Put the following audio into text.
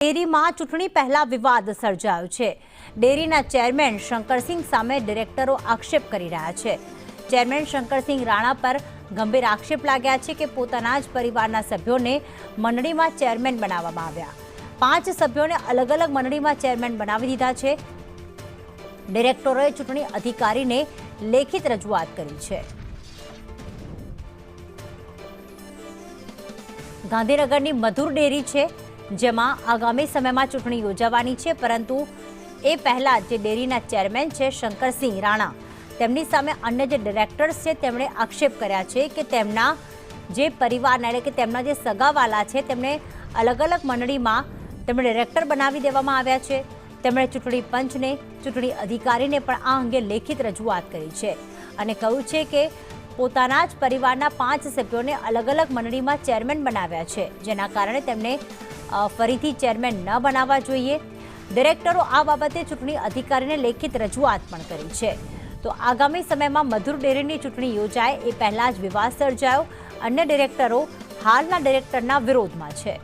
ડેરીમાં ચૂંટણી પહેલા વિવાદ સર્જાયો છે। ડેરીના ચેરમેન શંકરસિંહ સામે ડિરેક્ટરો આક્ષેપ કરી રહ્યા છે। ચેરમેન શંકરસિંહ રાણા પર ગંભીર આક્ષેપ લાગ્યા છે કે પોતાના જ પરિવારના સભ્યોને મંડળીમાં ચેરમેન બનાવવામાં આવ્યા। 5 સભ્યોને અલગ અલગ મંડળીમાં ચેરમેન બનાવી દીધા છે। ડિરેક્ટરોએ ચૂંટણી અધિકારીને લેખિત રજૂઆત કરી છે। ગાંધીનગરની મધુર ડેરી છે, જેમાં આગામી સમયમાં ચૂંટણી યોજાવાની છે, પરંતુ એ પહેલા જે ડેરીના ચેરમેન છે શંકરસિંહ રાણા, તેમની સામે અન્ય જે ડિરેક્ટર્સ છે તેમણે આક્ષેપ કર્યા છે કે તેમના જે પરિવારના એટલે કે તેમના જે સગાવાલા છે તેમને અલગ અલગ મંડળીમાં તેમણે ડિરેક્ટર બનાવી દેવામાં આવ્યા છે। તેમણે ચૂંટણી પંચને, ચૂંટણી અધિકારીને પણ આ અંગે લેખિત રજૂઆત કરી છે અને કહ્યું છે કે પોતાના જ પરિવારના 5 સભ્યોને અલગ અલગ મંડળીમાં ચેરમેન બનાવ્યા છે, જેના કારણે તેમને ફરીથી ચેરમેન ન બનાવવા જોઈએ। ડિરેક્ટરો આ બાબતે ચૂંટણી અધિકારીને લેખિત રજૂઆત પણ કરી છે। તો આગામી સમયમાં મધુર ડેરીની ચૂંટણી યોજાય એ પહેલા જ વિવાદ સર્જાયો। અન્ય ડિરેક્ટરો હાલના ડિરેક્ટરના વિરોધમાં છે।